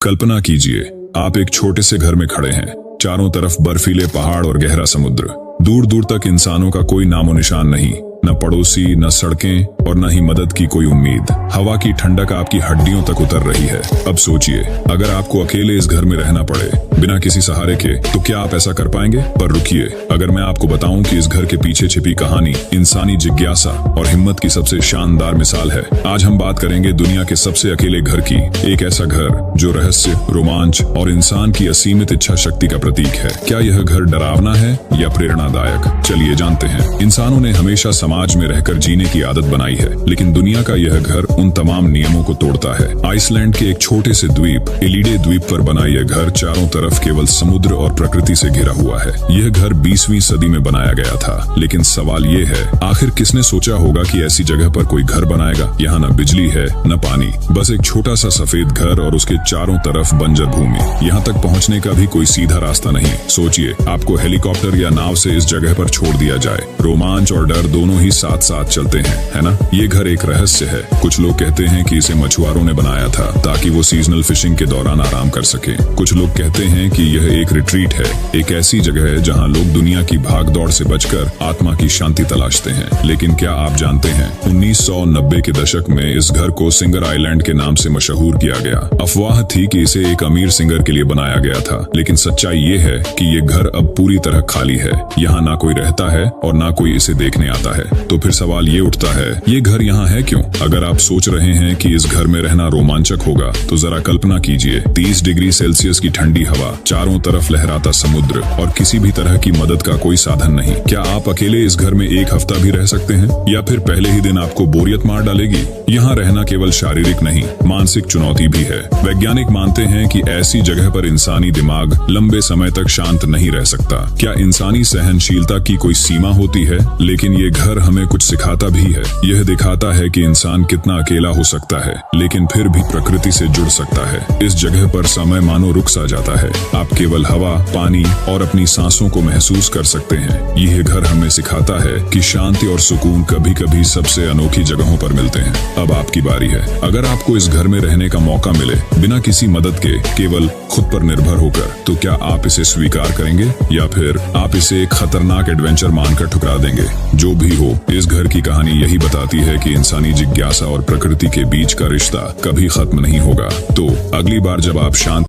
कल्पना कीजिए, आप एक छोटे से घर में खड़े हैं। चारों तरफ बर्फीले पहाड़ और गहरा समुद्र। दूर दूर तक इंसानों का कोई नामो निशान नहीं, न पड़ोसी, न सड़कें और न ही मदद की कोई उम्मीद। हवा की ठंडक आपकी हड्डियों तक उतर रही है। अब सोचिए, अगर आपको अकेले इस घर में रहना पड़े बिना किसी सहारे के, तो क्या आप ऐसा कर पाएंगे? पर रुकिए, अगर मैं आपको बताऊं कि इस घर के पीछे छिपी कहानी इंसानी जिज्ञासा और हिम्मत की सबसे शानदार मिसाल है। आज हम बात करेंगे दुनिया के सबसे अकेले घर की। एक ऐसा घर जो रहस्य, रोमांच और इंसान की असीमित इच्छा शक्ति का प्रतीक है। क्या यह घर डरावना है या प्रेरणादायक? चलिए जानते हैं। इंसानों ने हमेशा समाज में रहकर जीने की आदत बनाई है, लेकिन दुनिया का यह घर उन तमाम नियमों को तोड़ता है। आइसलैंड के एक छोटे से द्वीप एलिडे द्वीप पर बना यह घर चारों तरफ केवल समुद्र और प्रकृति से घिरा हुआ है। यह घर 20वीं सदी में बनाया गया था, लेकिन सवाल ये है, आखिर किसने सोचा होगा कि ऐसी जगह पर कोई घर बनाएगा? यहाँ न बिजली है, न पानी, बस एक छोटा सा सफेद घर और उसके चारों तरफ बंजर भूमि। यहाँ तक पहुँचने का भी कोई सीधा रास्ता नहीं। सोचिए, आपको हेलीकॉप्टर या नाव से इस जगह पर छोड़ दिया जाए। रोमांच और डर दोनों ही साथ साथ चलते हैं, है ना? ये घर एक रहस्य है। कुछ लोग कहते हैं कि इसे मछुआरों ने बनाया था ताकि वो सीजनल फिशिंग के दौरान आराम कर सके। कुछ लोग कहते हैं कि यह एक रिट्रीट है, एक ऐसी जगह है जहां लोग दुनिया की भागदौड़ से बचकर आत्मा की शांति तलाशते हैं। लेकिन क्या आप जानते हैं, 1990 के दशक में इस घर को सिंगर आइलैंड के नाम से मशहूर किया गया। अफवाह थी कि इसे एक अमीर सिंगर के लिए बनाया गया था, लेकिन सच्चाई ये है कि ये घर अब पूरी तरह खाली है। यहाँ ना कोई रहता है और ना कोई इसे देखने आता है। तो फिर सवाल ये उठता है, ये घर यहाँ है क्यों? अगर आप सोच रहे हैं कि इस घर में रहना रोमांचक होगा, तो जरा कल्पना कीजिए, 30 डिग्री सेल्सियस की ठंडी हवा, चारों तरफ लहराता समुद्र और किसी भी तरह की मदद का कोई साधन नहीं। क्या आप अकेले इस घर में एक हफ्ता भी रह सकते हैं, या फिर पहले ही दिन आपको बोरियत मार डालेगी? यहाँ रहना केवल शारीरिक नहीं, मानसिक चुनौती भी है। वैज्ञानिक मानते हैं कि ऐसी जगह पर इंसानी दिमाग लंबे समय तक शांत नहीं रह सकता। क्या इंसानी सहनशीलता की कोई सीमा होती है? लेकिन ये घर हमें कुछ सिखाता भी है। यह दिखाता है कि इंसान कितना अकेला हो सकता है, लेकिन फिर भी प्रकृति से जुड़ सकता है। इस जगह पर समय मानो रुक सा जाता है। आप केवल हवा, पानी और अपनी सांसों को महसूस कर सकते हैं। यह घर हमें सिखाता है कि शांति और सुकून कभी कभी सबसे अनोखी जगहों पर मिलते हैं। अब आपकी बारी है। अगर आपको इस घर में रहने का मौका मिले बिना किसी मदद के, केवल खुद पर निर्भर होकर, तो क्या आप इसे स्वीकार करेंगे या फिर आप इसे एक खतरनाक एडवेंचर मानकर ठुकरा देंगे? जो भी हो, इस घर की कहानी यही बताती है कि इंसानी जिज्ञासा और प्रकृति के बीच का रिश्ता कभी खत्म नहीं होगा। तो अगली बार जब आप शांत